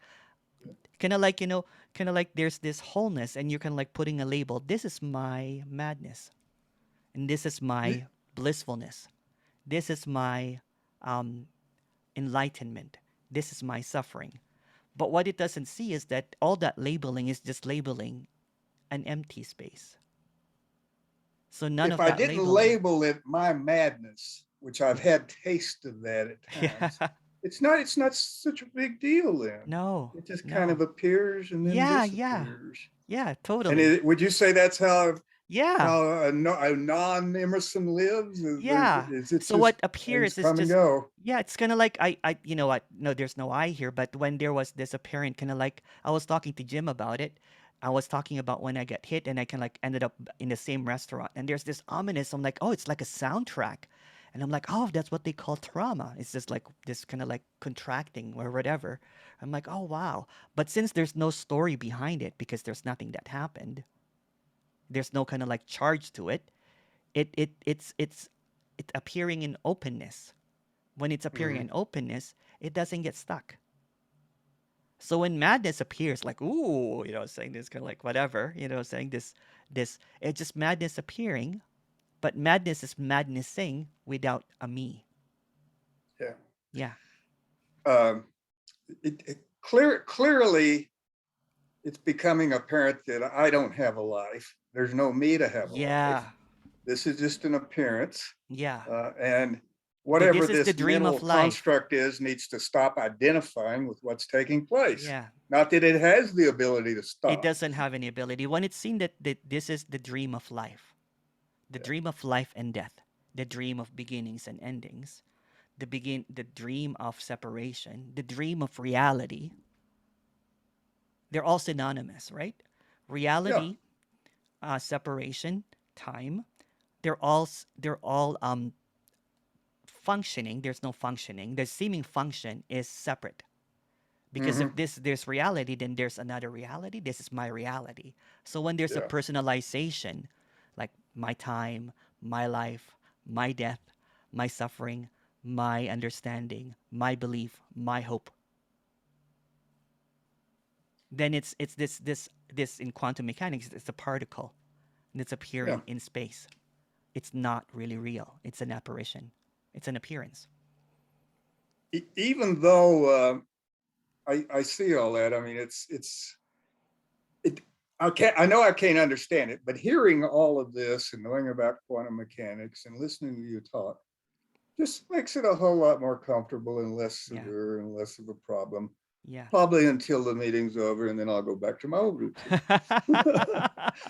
kind of like there's this wholeness, and you're kind of like putting a label. This is my madness, and this is my blissfulness. This is my enlightenment. This is my suffering. But what it doesn't see is that all that labeling is just labeling an empty space. So none If of I that didn't labeling. label it my madness, which I've had taste of that at times, it's not such a big deal then. No. It just kind of appears and then Yeah, disappears. Yeah, And totally. would you say that's how Yeah. a non-Emerson lives? Yeah. Is it So just what things appears is come and just, go? yeah, it's kind of like you know what? No, there's no I here, but when there was this apparent kind of like, I was talking to Jim about it. I was talking about when I got hit and I kind of like ended up in the same restaurant, and there's this ominous. I'm like, oh, it's like a soundtrack, and I'm like, oh, that's what they call trauma. It's just like this kind of like contracting or whatever. I'm like, oh wow. But since there's no story behind it because there's nothing that happened, there's no kind of like charge to it. It's appearing in openness. When it's appearing in openness, it doesn't get stuck. So when madness appears, like, ooh, saying this kind of like whatever, saying this, it's just madness appearing, but madness is madnessing without a me. Yeah. Yeah. Clearly, it's becoming apparent that I don't have a life. There's no me to have a life. Yeah. This is just an appearance. Yeah. And whatever This is the this dream mental of life. construct is needs to stop identifying with what's taking place. Yeah. Not that it has the ability to It stop. doesn't have any ability. When it's seen that this is the dream of life, the dream of life and death, the dream of beginnings and endings, the dream of separation, the dream of reality, they're all synonymous, right? Yeah, Reality, separation, time, they're all functioning. There's no functioning. The seeming function is separate. Because if hmm there's reality, then there's another reality. This is my reality. So when there's a yeah, personalization, like my time, my life, my death, my suffering, my understanding, my belief, my hope, then it's this in quantum mechanics, it's a particle and it's yeah. appearing in space. It's not really real. It's an apparition. It's an appearance. Even though I see all that, I mean, it. I know I can't understand it, but hearing all of this and knowing about quantum mechanics and listening to you talk just makes it a whole lot more comfortable and less Yeah. severe and less of a problem. Yeah. Probably until the meeting's over, and then I'll go back to my old routine.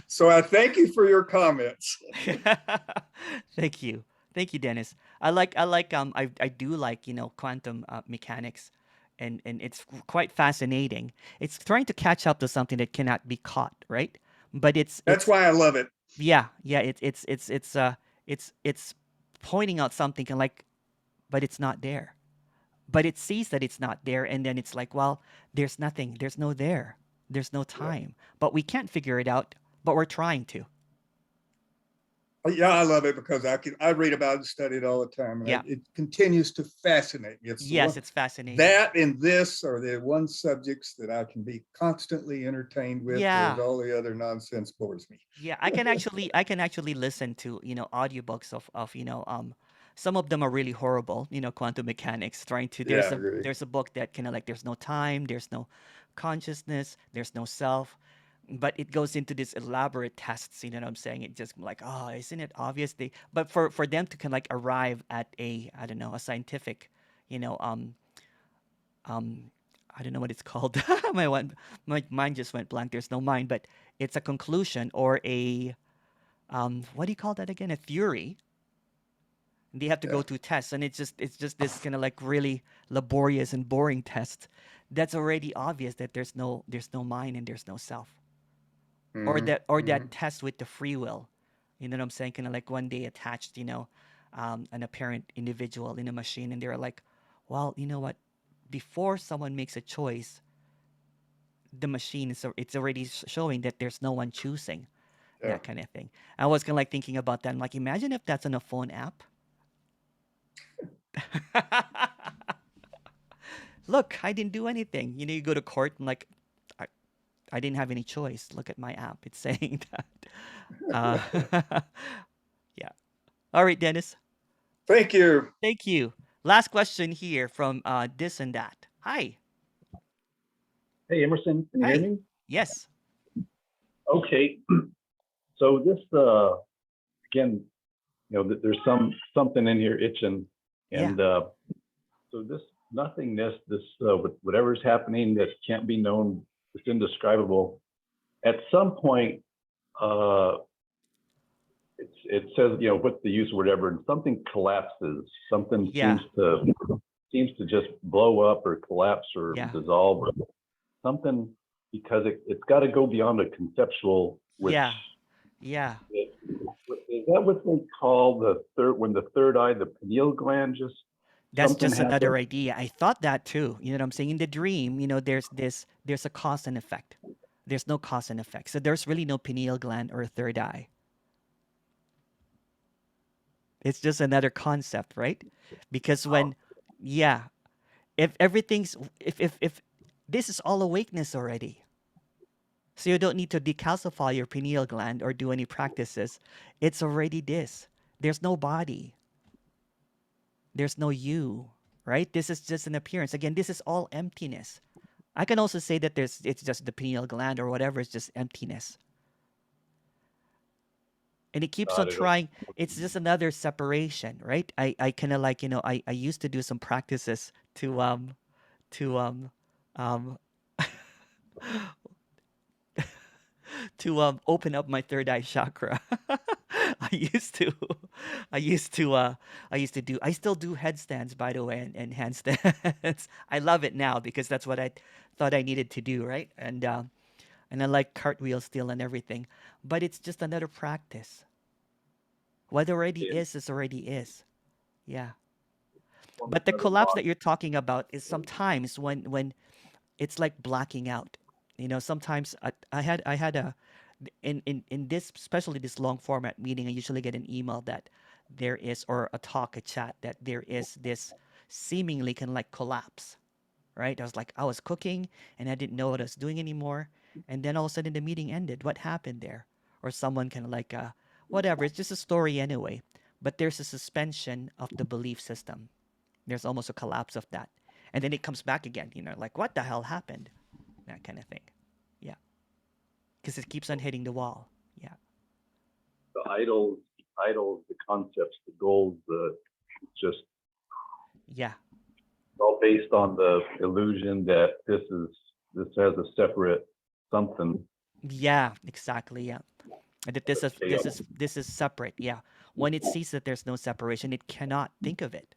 So I thank you for your comments. Thank you. Thank you, Dennis. I do like, quantum mechanics, and it's quite fascinating. It's trying to catch up to something that cannot be caught, right? But That's it's why I love it. yeah, yeah, it's pointing out something and like, but it's not there. But it sees that it's not there, and then it's like, well, there's nothing, there's no there, there's no Yeah. time, but we can't figure it out, but we're trying to. Yeah, I love it because I read about it and study it all the time, and Yeah. it continues to fascinate me. It's the Yes, one, it's fascinating. that and this are the one subjects that I can be constantly entertained with, whereas Yeah. all the other nonsense bores me. Yeah, I can actually listen to, audiobooks of, some of them are really horrible, quantum mechanics, trying to Yeah, I agree. there's a book that kind of like, there's no time, there's no consciousness, there's no self, but it goes into this elaborate tests, you know what I'm saying? It just like, oh, isn't it obvious? But for them to kind of like arrive at a, I don't know, a scientific, you know, um I don't know what it's called. My mind just went blank. There's no mind, but it's a conclusion or a what do you call that again? A theory. They have to go Yeah. to tests, and it's just this kind of like really laborious and boring test. That's already obvious that there's no mind and there's no self. Or Mhm, that mhm. test with the free will. You know what I'm saying? Kind of like one day attached, an apparent individual in a machine, and they're like, well, you know what? Before someone makes a choice, the machine it's already showing that there's no one choosing, Yeah. that kind of thing. I was kind of like thinking about that. I'm like, imagine if that's on a phone app. Look, I didn't do anything. You go to court and like, I didn't have any choice. Look at my app. It's saying that. Yeah. All right, Dennis. Thank you. Thank you. Last question here from this and that. Hi. Hey, Emerson, can you hear Hi. me? Yes. Okay. So this, again, there's something in here itching, and so this nothingness, this whatever's happening that can't be known, it's indescribable. At some point, it says, what's the use or whatever, and something collapses. Something Yeah. seems to just blow up or collapse or Yeah. dissolve or something, because it's got to go beyond a conceptual, which Yeah. Yeah. is that what they call when the third eye, the pineal gland, just That's something just another happens? idea. I thought that too. You know what I'm saying? In the dream, there's a cause and effect. There's no cause and effect. So there's really no pineal gland or third eye. It's just another concept, right? Because yeah, if everything's, if this is all awakeness already. So you don't need to decalcify your pineal gland or do any practices. It's already this. There's no body. There's no you, right? This is just an appearance. Again, this is all emptiness. I can also say that it's just the pineal gland or whatever, it's just emptiness. And it keeps on Not at all. trying. It's just another separation, right? I kind of like, I used to do some practices to um to open up my third eye chakra. I used to I used to I still do headstands, by the way, and handstands. I love it now because that's what I thought I needed to do, right? And I like cartwheels still and everything. But it's just another practice. What already is already is. Yeah. But the collapse that you're talking about is sometimes when it's like blacking out. Sometimes I had a in this, especially this long format meeting, I usually get an email that there is, or a talk, a chat, that there is this seemingly kind of like collapse, right? I was cooking and I didn't know what I was doing anymore, and then all of a sudden the meeting ended. What happened there? Or someone kind of like whatever. It's just a story anyway. But there's a suspension of the belief system. There's almost a collapse of that, and then it comes back again. Like what the hell happened? That kind of thing. Yeah, because it keeps on hitting the wall. Yeah. The idols, the concepts, the goals, just Yeah. all based on the illusion that this has a separate something. Yeah, exactly. Yeah. And that this is separate. Yeah. When it sees that there's no separation, it cannot think of it.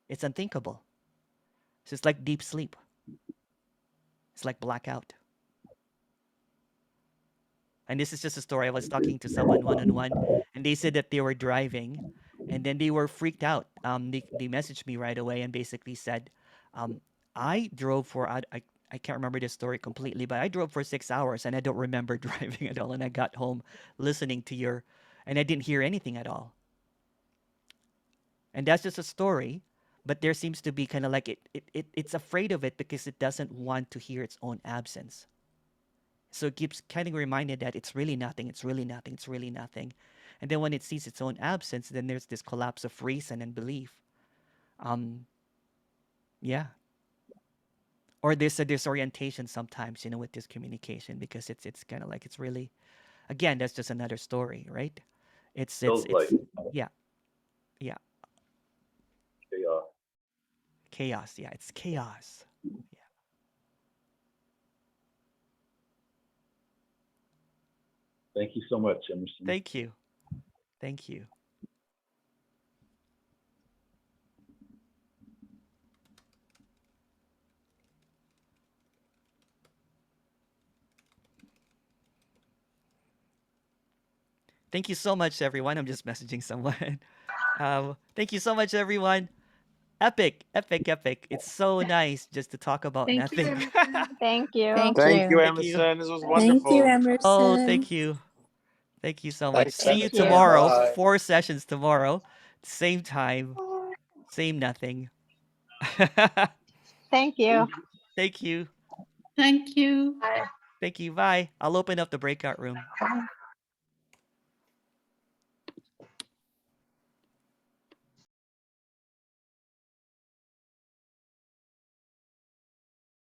It's unthinkable. So it's like deep sleep. It's like blackout. And this is just a story. I was talking to someone one-on-one, and they said that they were driving, and then they were freaked out. They messaged me right away and basically said, I drove for I can't remember the story completely, but I drove for 6 hours and I don't remember driving at all. And I got home listening to and I didn't hear anything at all. And that's just a story, but there seems to be kind of like it's afraid of it because it doesn't want to hear its own absence. So it keeps kind of reminded that it's really nothing, it's really nothing, it's really nothing. And then when it sees its own absence, then there's this collapse of reason and belief. Yeah. Or there's a disorientation sometimes, with this communication, because it's kind of like it's really, again, that's just another story, right? It's yeah, yeah, Chaos. chaos. Yeah, it's chaos. Yeah. Thank you so much, Emerson. Thank you. Thank you. Thank you so much, everyone. I'm just messaging someone. Thank you so much, everyone. Epic, epic, epic. It's so nice just to talk about Thank you, nothing. Emerson. Thank you. Thank Thank you, you. Emerson. This was Thank you, wonderful. Oh, Emerson. thank you. Thank you so much. Thanks, See you Thank you. Emerson. tomorrow. Bye. 4 sessions tomorrow. Same time, same nothing. Thank you. Thank you. Thank you. Bye. Thank you. Bye. I'll open up the breakout room. Bye.